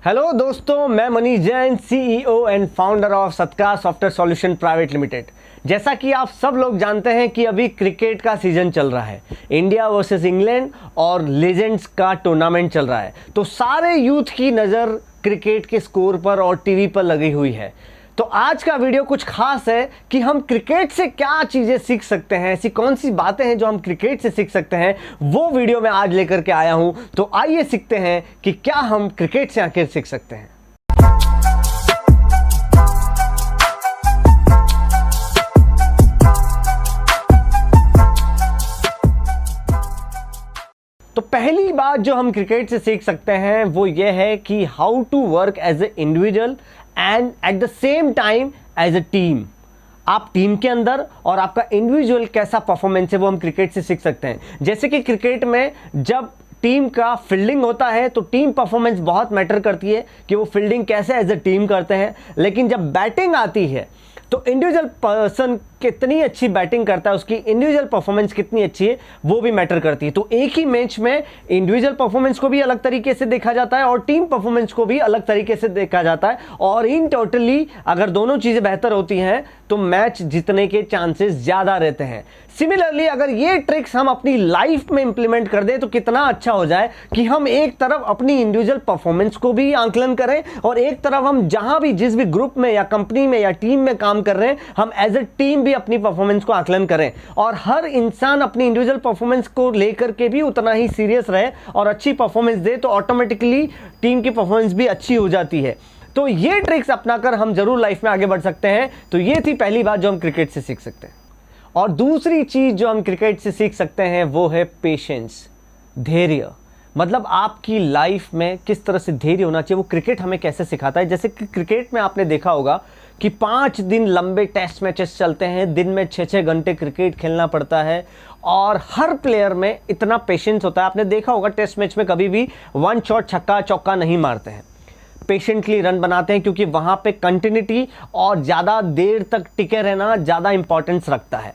Hello दोस्तों, मैं Manish Jain, CEO and founder of सत्कार सॉफ्टवेयर सॉल्यूशन प्राइवेट लिमिटेड। जैसा कि आप सब लोग जानते हैं कि अभी क्रिकेट का सीजन चल रहा है, इंडिया वर्सेस इंग्लैंड और लेजेंड्स का टूर्नामेंट चल रहा है। तो सारे यूथ की नज़र क्रिकेट के स्कोर पर और टीवी पर लगी हुई है। तो आज का वीडियो कुछ खास है कि हम क्रिकेट से क्या चीज़ें सीख सकते हैं, ऐसी कौन सी बातें हैं जो हम क्रिकेट से सीख सकते हैं, वो वीडियो मैं आज लेकर के आया हूं। तो आइए सीखते हैं कि क्या हम क्रिकेट से आखिर सीख सकते हैं। तो पहली बात जो हम क्रिकेट से सीख सकते हैं वो ये है कि how to work as a individual and at the same time as a team. आप टीम के अंदर और आपका इंडिविजुअल कैसा परफॉर्मेंस है वो हम क्रिकेट से सीख सकते हैं। जैसे कि क्रिकेट में जब टीम का फील्डिंग होता है तो टीम परफॉर्मेंस बहुत मैटर करती है कि वो फील्डिंग कैसे एज अ टीम करते हैं। लेकिन जब बैटिंग आती है तो इंडिविजुअल पर्सन कितनी अच्छी बैटिंग करता है, उसकी इंडिविजुअल परफॉर्मेंस कितनी अच्छी है वो भी मैटर करती है। तो एक ही मैच में इंडिविजुअल परफॉर्मेंस को भी अलग तरीके से देखा जाता है और टीम परफॉर्मेंस को भी अलग तरीके से देखा जाता है। और इन टोटली अगर दोनों चीज़ें बेहतर होती हैं तो मैच जीतने के चांसेस ज़्यादा रहते हैं। सिमिलरली अगर ये ट्रिक्स हम अपनी लाइफ में इंप्लीमेंट कर दें तो कितना अच्छा हो जाए कि हम एक तरफ अपनी इंडिविजुअल परफॉर्मेंस को भी आंकलन करें और एक तरफ हम जहां भी जिस भी ग्रुप में या कंपनी में या टीम में काम कर रहे हैं हम एज ए टीम भी अपनी परफॉर्मेंस को आकलन करें और हर इंसान अपनी इंडिविजुअल परफॉर्मेंस को लेकर के भी उतना ही सीरियस रहे और अच्छी परफॉर्मेंस दे तो ऑटोमेटिकली टीम की परफॉर्मेंस भी अच्छी हो जाती है। तो ये ट्रिक्स अपनाकर हम जरूर लाइफ में आगे बढ़ सकते हैं। तो ये थी पहली बात जो हम क्रिकेट से सीख सकते हैं। और दूसरी चीज जो हम क्रिकेट से सीख सकते हैं वो है पेशेंस, धैर्य। मतलब आपकी लाइफ में किस तरह से धैर्य होना चाहिए वो क्रिकेट हमें कैसे सिखाता है। जैसे कि क्रिकेट में आपने देखा होगा कि 5 दिन लंबे टेस्ट मैचेस चलते हैं, दिन में 6-6 घंटे क्रिकेट खेलना पड़ता है और हर प्लेयर में इतना पेशेंस होता है। आपने देखा होगा टेस्ट मैच में कभी भी वन शॉट छक्का चौका नहीं मारते हैं, पेशेंटली रन बनाते हैं क्योंकि वहां पे कंटिन्यूटी और ज़्यादा देर तक टिके रहना ज़्यादा इंपॉर्टेंस रखता है।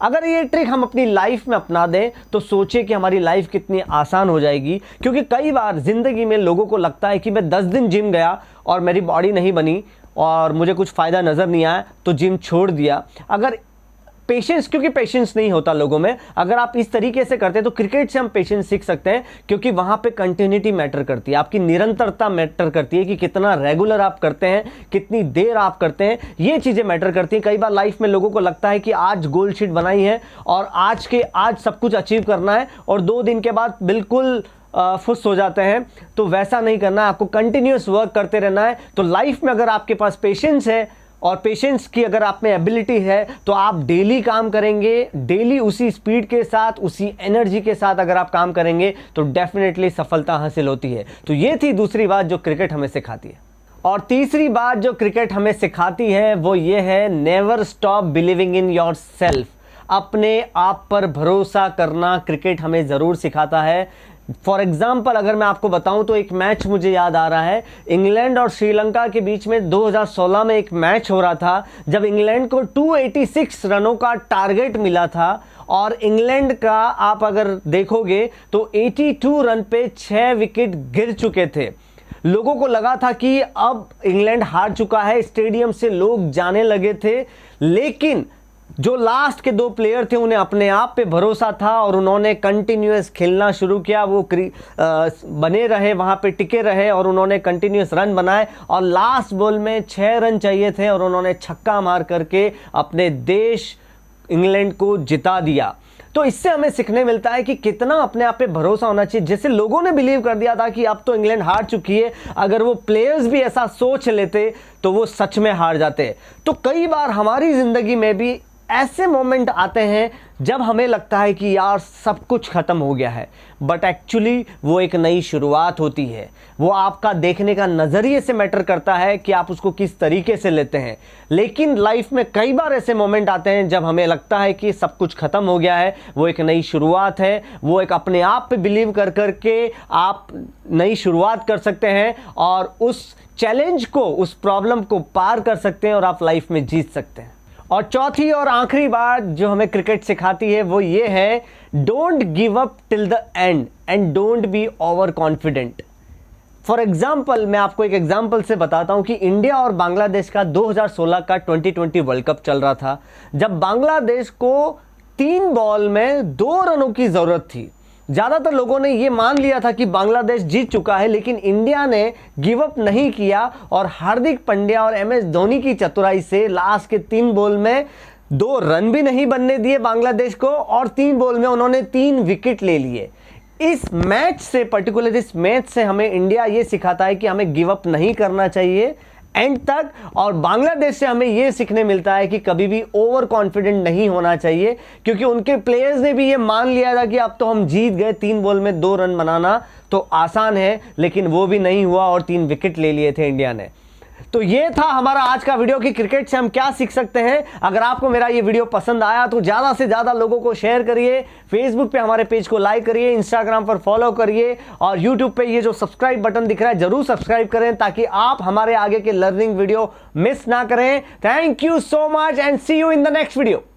अगर ये ट्रिक हम अपनी लाइफ में अपना दें तो सोचिए कि हमारी लाइफ कितनी आसान हो जाएगी। क्योंकि कई बार ज़िंदगी में लोगों को लगता है कि मैं 10 दिन जिम गया और मेरी बॉडी नहीं बनी और मुझे कुछ फ़ायदा नज़र नहीं आया तो जिम छोड़ दिया। अगर पेशेंस, क्योंकि पेशेंस नहीं होता लोगों में, अगर आप इस तरीके से करते हैं तो क्रिकेट से हम पेशेंस सीख सकते हैं क्योंकि वहाँ पे कंटिन्यूटी मैटर करती है, आपकी निरंतरता मैटर करती है कि कितना रेगुलर आप करते हैं, कितनी देर आप करते हैं, ये चीज़ें मैटर करती हैं। कई बार लाइफ में लोगों को लगता है कि आज गोल शीट बनाई है और आज सब कुछ अचीव करना है और 2 दिन के बाद बिल्कुल फुस हो जाते हैं। तो वैसा नहीं करना है, आपको कंटिन्यूस वर्क करते रहना है। तो लाइफ में अगर आपके पास पेशेंस है और पेशेंस की अगर आप में एबिलिटी है तो आप डेली काम करेंगे, डेली उसी स्पीड के साथ उसी एनर्जी के साथ अगर आप काम करेंगे तो डेफिनेटली सफलता हासिल होती है। तो ये थी दूसरी बात जो क्रिकेट हमें सिखाती है। और तीसरी बात जो क्रिकेट हमें सिखाती है वो ये है never stop believing in your self. अपने आप पर भरोसा करना क्रिकेट हमें ज़रूर सिखाता है। फॉर एग्जाम्पल अगर मैं आपको बताऊं तो एक मैच मुझे याद आ रहा है, इंग्लैंड और श्रीलंका के बीच में 2016 में एक मैच हो रहा था जब इंग्लैंड को 286 रनों का टारगेट मिला था और इंग्लैंड का आप अगर देखोगे तो 82 रन पे 6 विकेट गिर चुके थे। लोगों को लगा था कि अब इंग्लैंड हार चुका है, स्टेडियम से लोग जाने लगे थे। लेकिन जो लास्ट के 2 प्लेयर थे उन्हें अपने आप पे भरोसा था और उन्होंने कंटिन्यूस खेलना शुरू किया। वो बने रहे, वहाँ पे टिके रहे और उन्होंने कंटिन्यूस रन बनाए और लास्ट बॉल में 6 रन चाहिए थे और उन्होंने छक्का मार करके अपने देश इंग्लैंड को जिता दिया। तो इससे हमें सीखने मिलता है कि कितना अपने आप पे भरोसा होना चाहिए। जैसे लोगों ने बिलीव कर दिया था कि अब तो इंग्लैंड हार चुकी है, अगर वो प्लेयर्स भी ऐसा सोच लेते तो वो सच में हार जाते। तो कई बार हमारी ज़िंदगी में भी ऐसे मोमेंट आते हैं जब हमें लगता है कि यार सब कुछ ख़त्म हो गया है, बट एक्चुअली वो एक नई शुरुआत होती है। वो आपका देखने का नज़रिए से मैटर करता है कि आप उसको किस तरीके से लेते हैं। लेकिन लाइफ में कई बार ऐसे मोमेंट आते हैं जब हमें लगता है कि सब कुछ ख़त्म हो गया है, वो एक नई शुरुआत है। वो एक अपने आप पे बिलीव कर करके आप नई शुरुआत कर सकते हैं और उस चैलेंज को, उस प्रॉब्लम को पार कर सकते हैं और आप लाइफ में जीत सकते हैं। और चौथी और आखिरी बात जो हमें क्रिकेट सिखाती है वो ये है, don't give up till the end and don't be over confident. For example मैं आपको एक एग्जाम्पल से बताता हूं कि इंडिया और बांग्लादेश का 2016 का T20 वर्ल्ड कप चल रहा था, जब बांग्लादेश को 3 बॉल में 2 रनों की जरूरत थी। ज्यादातर लोगों ने यह मान लिया था कि बांग्लादेश जीत चुका है, लेकिन इंडिया ने गिव अप नहीं किया और हार्दिक पांड्या और MS धोनी की चतुराई से लास्ट के 3 बॉल में 2 रन भी नहीं बनने दिए बांग्लादेश को, और 3 बॉल में उन्होंने 3 विकेट ले लिए। इस मैच से, पर्टिकुलर इस मैच से हमें इंडिया ये सिखाता है कि हमें गिव अप नहीं करना चाहिए एंड तक, और बांग्लादेश से हमें यह सीखने मिलता है कि कभी भी ओवर कॉन्फिडेंट नहीं होना चाहिए, क्योंकि उनके प्लेयर्स ने भी यह मान लिया था कि अब तो हम जीत गए, 3 बॉल में 2 रन बनाना तो आसान है, लेकिन वो भी नहीं हुआ और 3 विकेट ले लिए थे इंडिया ने। तो ये था हमारा आज का वीडियो कि क्रिकेट से हम क्या सीख सकते हैं। अगर आपको मेरा ये वीडियो पसंद आया तो ज्यादा से ज्यादा लोगों को शेयर करिए, फेसबुक पे हमारे पेज को लाइक करिए, इंस्टाग्राम पर फॉलो करिए, और यूट्यूब पे ये जो सब्सक्राइब बटन दिख रहा है जरूर सब्सक्राइब करें, ताकि आप हमारे आगे के लर्निंग वीडियो मिस ना करें। Thank you so much and see you in the next video.